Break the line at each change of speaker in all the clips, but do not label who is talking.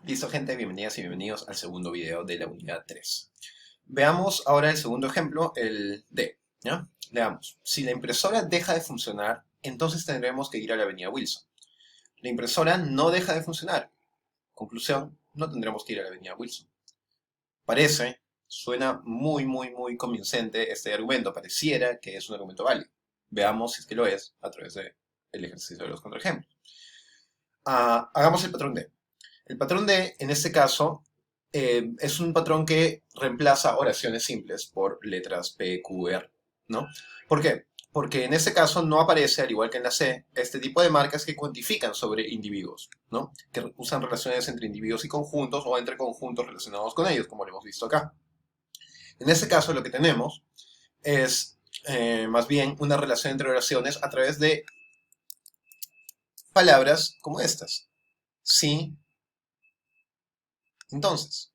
Listo, gente, bienvenidas y bienvenidos al segundo video de la unidad 3. Veamos ahora el segundo ejemplo, el D, ¿ya? Leamos. Si la impresora deja de funcionar, entonces tendremos que ir a la avenida Wilson. La impresora no deja de funcionar. Conclusión, no tendremos que ir a la avenida Wilson. Suena muy convincente este argumento. Pareciera que es un argumento válido. Veamos si es que lo es a través del ejercicio de los contraejemplos. Hagamos el patrón D. El patrón D, en este caso, es un patrón que reemplaza oraciones simples por letras P, Q, R, ¿no? ¿Por qué? Porque en este caso no aparece, al igual que en la C, este tipo de marcas que cuantifican sobre individuos, ¿no? Que usan relaciones entre individuos y conjuntos o entre conjuntos relacionados con ellos, como lo hemos visto acá. En este caso lo que tenemos es más bien una relación entre oraciones a través de palabras como estas. Sí, entonces.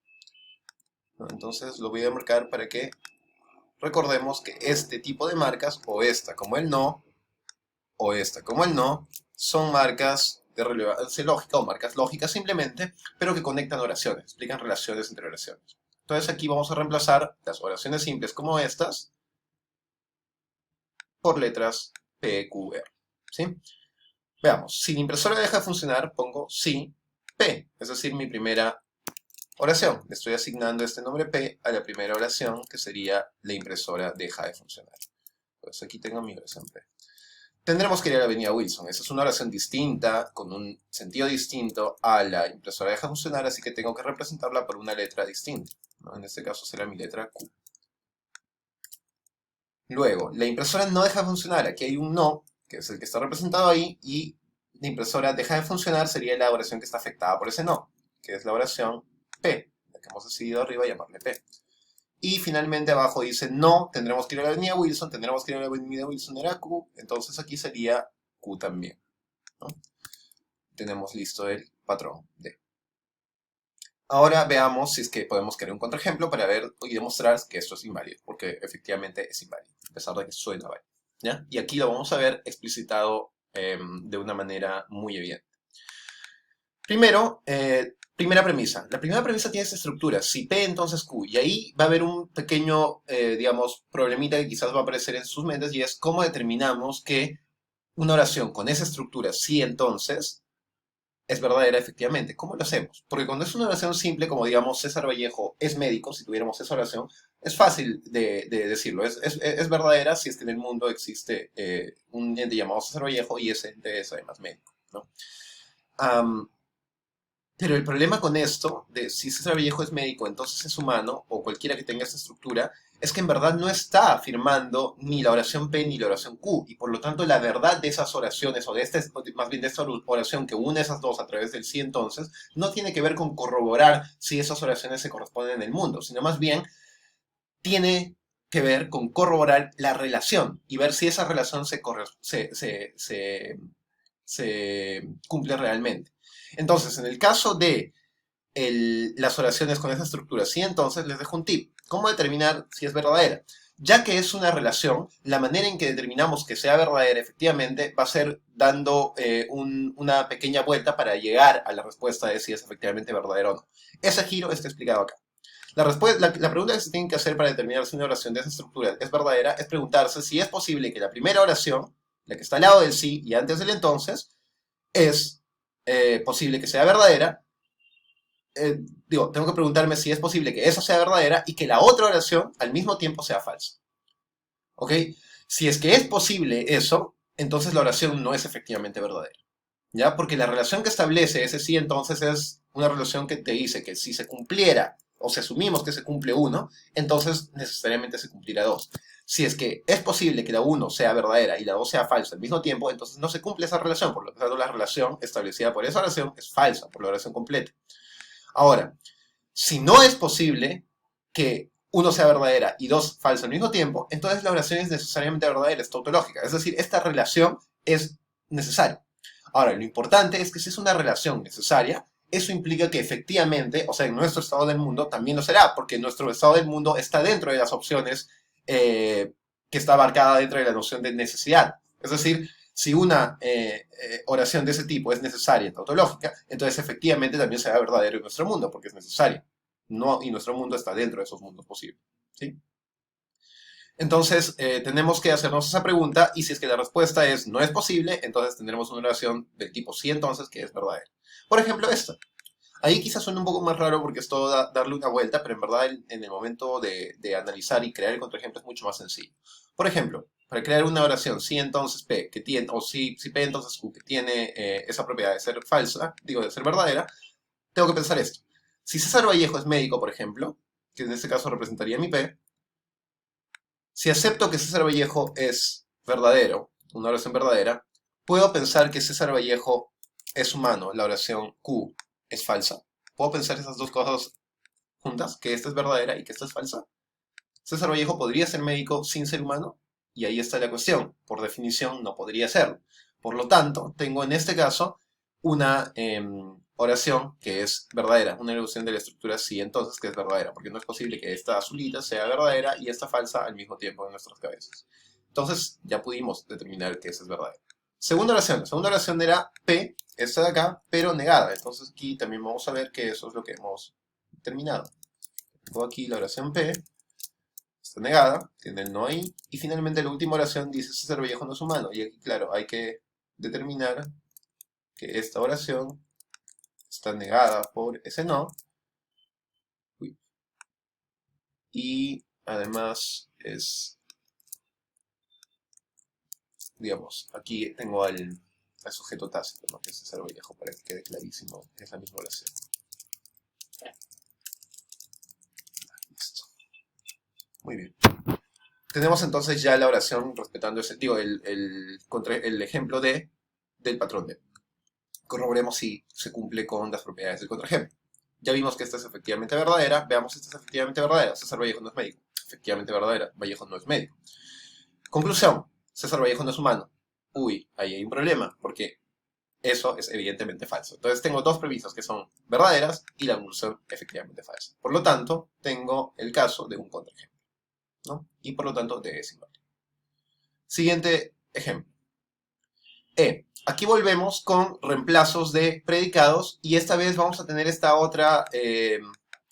¿No? Entonces lo voy a marcar para que recordemos que este tipo de marcas, o esta como el no, o esta como el no, son marcas de relevancia lógica o marcas lógicas simplemente, pero que conectan oraciones, explican relaciones entre oraciones. Entonces aquí vamos a reemplazar las oraciones simples como estas por letras P, Q, R. ¿Sí? Veamos, si la impresora deja de funcionar, pongo si P, es decir, mi primera oración. Le estoy asignando este nombre P a la primera oración, que sería la impresora deja de funcionar. Pues aquí tengo mi oración P. Tendremos que ir a la avenida Wilson. Esa es una oración distinta, con un sentido distinto a la impresora deja de funcionar, así que tengo que representarla por una letra distinta, ¿no? En este caso será mi letra Q. Luego, la impresora no deja de funcionar. Aquí hay un no, que es el que está representado ahí, y la impresora deja de funcionar sería la oración que está afectada por ese no, que es la oración P, la que hemos decidido arriba llamarle P. Y finalmente abajo dice, no, tendremos que ir a la avenida Wilson, tendremos que ir a la avenida Wilson, era Q, entonces aquí sería Q también, ¿no? Tenemos listo el patrón D. Ahora veamos si es que podemos crear un contraejemplo para ver y demostrar que esto es inválido, porque efectivamente es inválido, a pesar de que suena válido, ¿ya? Y aquí lo vamos a ver explicitado de una manera muy evidente. Primero, primera premisa. La primera premisa tiene esta estructura, si P entonces Q, y ahí va a haber un pequeño, digamos, problemita que quizás va a aparecer en sus mentes, y es cómo determinamos que una oración con esa estructura, si entonces, es verdadera efectivamente. ¿Cómo lo hacemos? Porque cuando es una oración simple, como digamos César Vallejo es médico, si tuviéramos esa oración, es fácil de decirlo. Es verdadera si es que en el mundo existe un ente llamado César Vallejo y ese ente es además médico, ¿no? Pero el problema con esto, de si César Vallejo es médico, entonces es humano, o cualquiera que tenga esta estructura, es que en verdad no está afirmando ni la oración P ni la oración Q, y por lo tanto la verdad de esas oraciones, o de más bien de esta oración que une esas dos a través del sí entonces, no tiene que ver con corroborar si esas oraciones se corresponden en el mundo, sino más bien tiene que ver con corroborar la relación, y ver si esa relación se cumple realmente. Entonces, en el caso de las oraciones con esa estructura, sí, entonces les dejo un tip. ¿Cómo determinar si es verdadera? Ya que es una relación, la manera en que determinamos que sea verdadera efectivamente va a ser dando una pequeña vuelta para llegar a la respuesta de si es efectivamente verdadera o no. Ese giro está explicado acá. La pregunta que se tiene que hacer para determinar si una oración de esa estructura es verdadera es preguntarse si es posible que la primera oración, la que está al lado del sí y antes del entonces, es posible que sea verdadera. Tengo que preguntarme si es posible que esa sea verdadera y que la otra oración al mismo tiempo sea falsa. ¿Ok? Si es que es posible eso, entonces la oración no es efectivamente verdadera. ¿Ya? Porque la relación que establece ese sí entonces es una relación que te dice que si se cumpliera, o si asumimos que se cumple uno, entonces necesariamente se cumplirá dos. Si es que es posible que la uno sea verdadera y la dos sea falsa al mismo tiempo, entonces no se cumple esa relación, por lo tanto la relación establecida por esa oración es falsa, por la oración completa. Ahora, si no es posible que uno sea verdadera y dos falsa al mismo tiempo, entonces la oración es necesariamente verdadera, es tautológica. Es decir, esta relación es necesaria. Ahora, lo importante es que si es una relación necesaria, eso implica que efectivamente, o sea, en nuestro estado del mundo también lo será, porque nuestro estado del mundo está dentro de las opciones que está abarcada dentro de la noción de necesidad. Es decir, Si una oración de ese tipo es necesaria, tautológica, entonces efectivamente también será verdadero en nuestro mundo, porque es necesario. No, y nuestro mundo está dentro de esos mundos posibles. ¿Sí? Entonces, tenemos que hacernos esa pregunta y si es que la respuesta es no es posible, entonces tendremos una oración del tipo sí, entonces, que es verdadera. Por ejemplo, esta. Ahí quizás suena un poco más raro porque es todo darle una vuelta, pero en verdad en el momento de analizar y crear el contraejemplo es mucho más sencillo. Por ejemplo, para crear una oración sí, entonces P, que tiene, o si P, entonces Q, que tiene esa propiedad de ser falsa, digo, de ser verdadera, tengo que pensar esto. Si César Vallejo es médico, por ejemplo, que en este caso representaría mi P, si acepto que César Vallejo es verdadero, una oración verdadera, puedo pensar que César Vallejo es humano, la oración Q es falsa. ¿Puedo pensar esas dos cosas juntas? Que esta es verdadera y que esta es falsa. César Vallejo podría ser médico sin ser humano, y ahí está la cuestión. Por definición, no podría serlo. Por lo tanto, tengo en este caso una oración que es verdadera, una ilusión de la estructura sí, entonces, que es verdadera, porque no es posible que esta azulita sea verdadera y esta falsa al mismo tiempo en nuestras cabezas. Entonces, ya pudimos determinar que esa es verdadera. Segunda oración. La segunda oración era P, esta de acá, pero negada. Entonces, aquí también vamos a ver que eso es lo que hemos determinado. Tengo aquí la oración P, está negada, tiene el no ahí, y finalmente la última oración dice César Vallejo no es humano, y aquí, claro, hay que determinar que esta oración está negada por ese no, y además es, digamos, aquí tengo al sujeto tácito, ¿no? Que es César Vallejo, para que quede clarísimo, es la misma oración. Listo. Muy bien. Tenemos entonces ya la oración respetando ese, digo, el ejemplo del patrón D. Corroboremos si se cumple con las propiedades del contraejemplo. Ya vimos que esta es efectivamente verdadera, veamos si esta es efectivamente verdadera. César Vallejo no es médico. Efectivamente verdadera, Vallejo no es médico. Conclusión, César Vallejo no es humano. Uy, ahí hay un problema, porque eso es evidentemente falso. Entonces tengo dos premisas que son verdaderas y la conclusión efectivamente falsa. Por lo tanto, tengo el caso de un contraejemplo, ¿no? Y por lo tanto, D es inválido. Siguiente ejemplo. Aquí volvemos con reemplazos de predicados y esta vez vamos a tener esta otra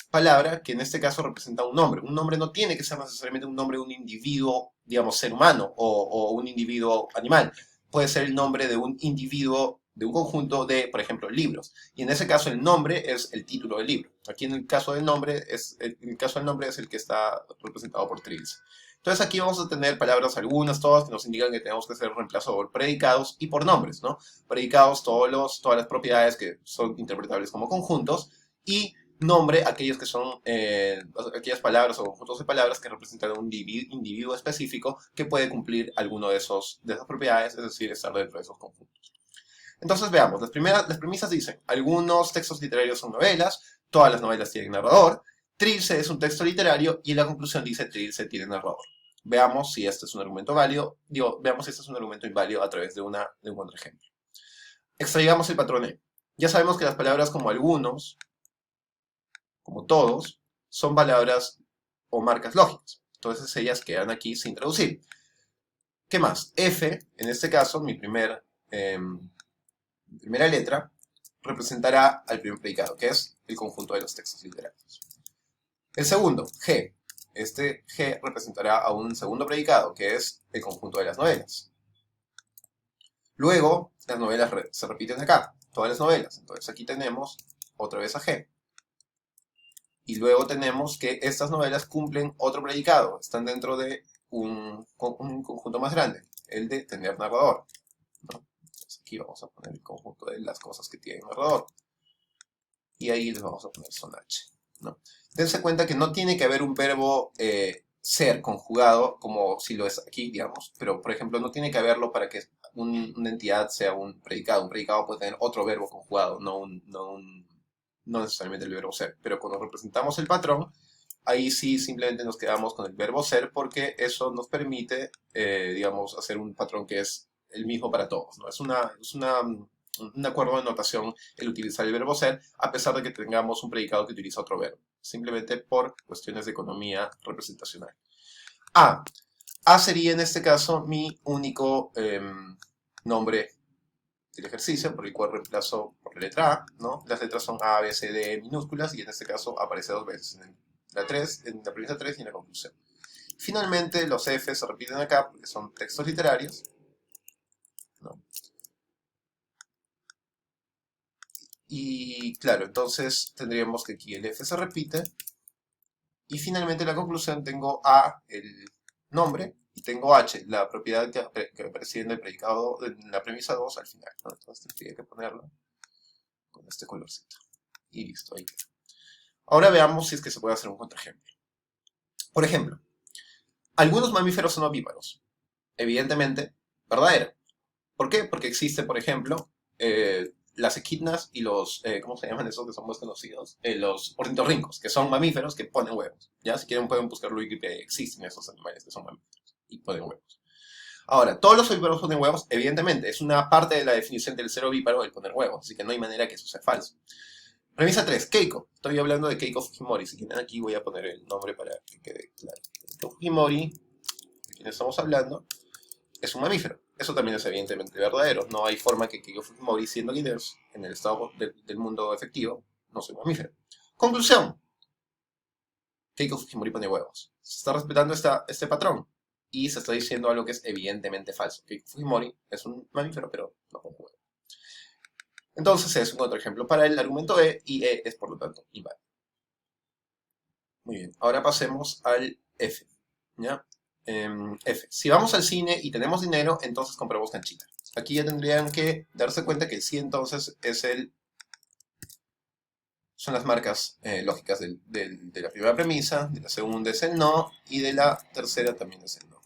palabra que en este caso representa un nombre. Un nombre no tiene que ser necesariamente un nombre de un individuo, digamos, ser humano o un individuo animal. Puede ser el nombre de un individuo, de un conjunto de, por ejemplo, libros. Y en ese caso el nombre es el título del libro. Aquí en el caso del nombre es el que está representado por trilce. Entonces aquí vamos a tener palabras algunas, todas, que nos indican que tenemos que hacer reemplazo por predicados y por nombres, ¿no? Predicados, todas las propiedades que son interpretables como conjuntos, y nombre, aquellos que son, aquellas palabras o conjuntos de palabras que representan a un individuo específico que puede cumplir alguno de esas propiedades, es decir, estar dentro de esos conjuntos. Entonces veamos, las premisas dicen, algunos textos literarios son novelas, todas las novelas tienen narrador, Trilce es un texto literario y la conclusión dice Trilce tiene narrador. Veamos si este es un argumento válido, veamos si este es un argumento inválido a través de un contraejemplo. Extraigamos el patrón E. Ya sabemos que las palabras como algunos, como todos, son palabras o marcas lógicas. Entonces ellas quedan aquí sin traducir. ¿Qué más? F, en este caso, mi primera letra, representará al primer predicado, que es el conjunto de los textos literarios. El segundo, G. Este G representará a un segundo predicado, que es el conjunto de las novelas. Luego, las novelas se repiten acá, todas las novelas. Entonces aquí tenemos otra vez a G. Y luego tenemos que estas novelas cumplen otro predicado, están dentro de un conjunto más grande, el de tener narrador, ¿no? Entonces aquí vamos a poner el conjunto de las cosas que tienen narrador. Y ahí les vamos a poner son H, ¿no? Dense cuenta que no tiene que haber un verbo ser conjugado como si lo es aquí, digamos, pero por ejemplo no tiene que haberlo para que una entidad sea un predicado. Un predicado puede tener otro verbo conjugado, no necesariamente el verbo ser. Pero cuando representamos el patrón, ahí sí simplemente nos quedamos con el verbo ser porque eso nos permite, digamos, hacer un patrón que es el mismo para todos, ¿no? Es un acuerdo de notación el utilizar el verbo ser, a pesar de que tengamos un predicado que utiliza otro verbo, simplemente por cuestiones de economía representacional. A sería en este caso mi único nombre del ejercicio, por el cual reemplazo por la letra A, ¿no? Las letras son A, B, C, D minúsculas, y en este caso aparece dos veces, en la premisa 3 y en la conclusión. Finalmente, los F se repiten acá porque son textos literarios, ¿no? Y claro, entonces tendríamos que aquí el F se repite. Y finalmente en la conclusión tengo A, el nombre, y tengo H, la propiedad que aparecía en el predicado, en la premisa 2 al final, ¿no? Entonces tendría que ponerlo con este colorcito. Y listo, ahí queda. Ahora veamos si es que se puede hacer un contraejemplo. Por ejemplo, algunos mamíferos son ovíparos. Evidentemente, verdadero. ¿Por qué? Porque existe, por ejemplo, las equidnas y los, ¿cómo se llaman esos que son más conocidos? Los ornitorrincos, que son mamíferos que ponen huevos. ¿Ya? Si quieren pueden buscarlo en Wikipedia. Existen esos animales que son mamíferos y ponen huevos. Ahora, todos los ovíparos ponen huevos, evidentemente, es una parte de la definición del ser ovíparo el poner huevos, así que no hay manera que eso sea falso. Premisa 3, Keiko. Estoy hablando de Keiko Fujimori. Si quieren aquí voy a poner el nombre para que quede claro. Keiko Fujimori, de quien estamos hablando, es un mamífero. Eso también es evidentemente verdadero. No hay forma que Keiko Fujimori, siendo líderes en el estado del mundo efectivo, no sea un mamífero. Conclusión. Keiko Fujimori pone huevos. Se está respetando este patrón. Y se está diciendo algo que es evidentemente falso. Keiko Fujimori es un mamífero, pero no pone huevos. Entonces es un otro ejemplo para el argumento E, y E es por lo tanto inválido. Muy bien, ahora pasemos al F. ¿Ya? F. Si vamos al cine y tenemos dinero, entonces compramos canchita. Aquí ya tendrían que darse cuenta que el sí entonces es son las marcas lógicas de la primera premisa, de la segunda es el no, y de la tercera también es el no.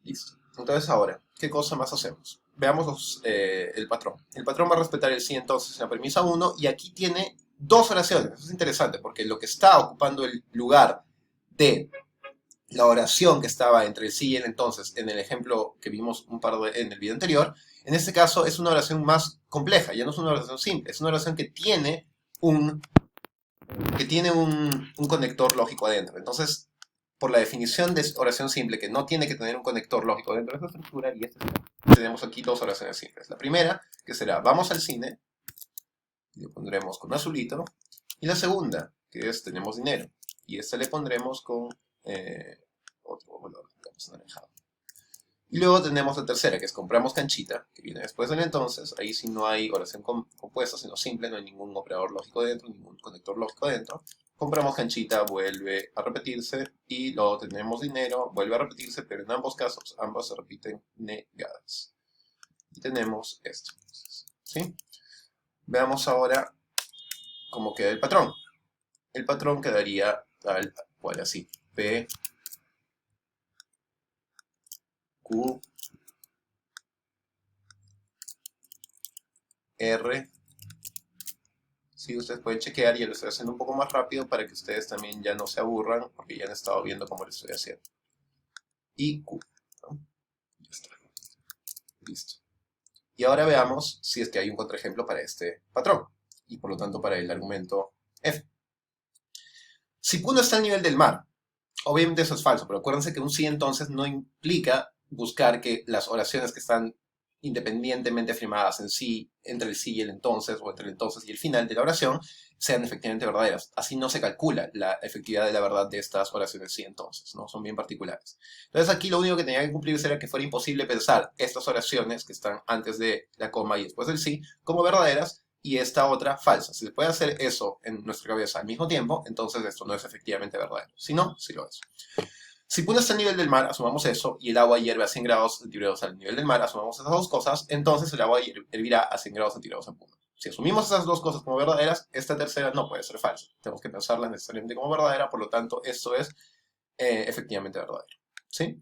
Listo. Entonces ahora, ¿qué cosa más hacemos? Veamos el patrón. El patrón va a respetar el sí entonces en la premisa 1, y aquí tiene dos oraciones. Eso es interesante, porque lo que está ocupando el lugar de la oración que estaba entre el sí y el entonces, en el ejemplo que vimos en el video anterior, en este caso es una oración más compleja, ya no es una oración simple, es una oración que tiene un conector lógico adentro. Entonces, por la definición de oración simple, que no tiene que tener un conector lógico dentro de esta estructura, y tenemos aquí dos oraciones simples. La primera, que será vamos al cine, y le pondremos con azulito, y la segunda, que es tenemos dinero, y esta le pondremos con otro color, digamos anaranjado. Y luego tenemos la tercera, que es compramos canchita, que viene después del entonces. Ahí sí no hay oración compuesta, sino simple, no hay ningún operador lógico dentro, ningún conector lógico dentro. Compramos canchita, vuelve a repetirse, y luego tenemos dinero, vuelve a repetirse, pero en ambos casos, ambas se repiten negadas. Y tenemos esto. ¿Sí? Veamos ahora cómo queda el patrón. El patrón quedaría tal cual así. P, Q, R. Sí, ustedes pueden chequear, y lo estoy haciendo un poco más rápido para que ustedes también ya no se aburran, porque ya han estado viendo cómo lo estoy haciendo. Y Q, ¿no? Ya está. Listo. Y ahora veamos si es que hay un contraejemplo para este patrón, y por lo tanto para el argumento F. Si Q no está al nivel del mar, obviamente eso es falso, pero acuérdense que un sí entonces no implica buscar que las oraciones que están independientemente afirmadas en sí, entre el sí y el entonces, o entre el entonces y el final de la oración, sean efectivamente verdaderas. Así no se calcula la efectividad de la verdad de estas oraciones sí entonces, ¿no? Son bien particulares. Entonces aquí lo único que tenía que cumplirse era que fuera imposible pensar estas oraciones que están antes de la coma y después del sí como verdaderas, y esta otra falsa. Si se puede hacer eso en nuestra cabeza al mismo tiempo, entonces esto no es efectivamente verdadero. Si no, sí lo es. Si Puno está al nivel del mar, asumamos eso, y el agua hierve a 100 grados centígrados al nivel del mar, asumamos esas dos cosas, entonces el agua hervirá a 100 grados centígrados en Puno. Si asumimos esas dos cosas como verdaderas, esta tercera no puede ser falsa. Tenemos que pensarla necesariamente como verdadera, por lo tanto, esto es efectivamente verdadero. ¿Sí?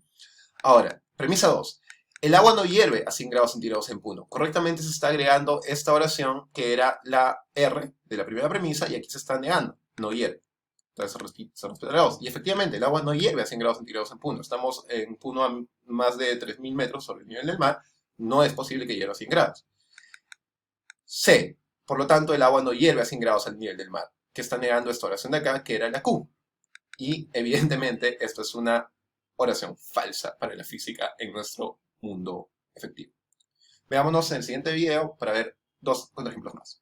Ahora, premisa 2. El agua no hierve a 100 grados centígrados en Puno. Correctamente se está agregando esta oración que era la R de la primera premisa, y aquí se está negando, no hierve. Entonces se respeta grados. Y efectivamente, el agua no hierve a 100 grados centígrados en Puno. Estamos en Puno a más de 3000 metros sobre el nivel del mar. No es posible que hierva a 100 grados. C. Por lo tanto, el agua no hierve a 100 grados al nivel del mar. Que está negando esta oración de acá, que era la Q. Y evidentemente, esto es una oración falsa para la física en nuestro mundo efectivo. Veámonos en el siguiente video para ver dos contraejemplos más.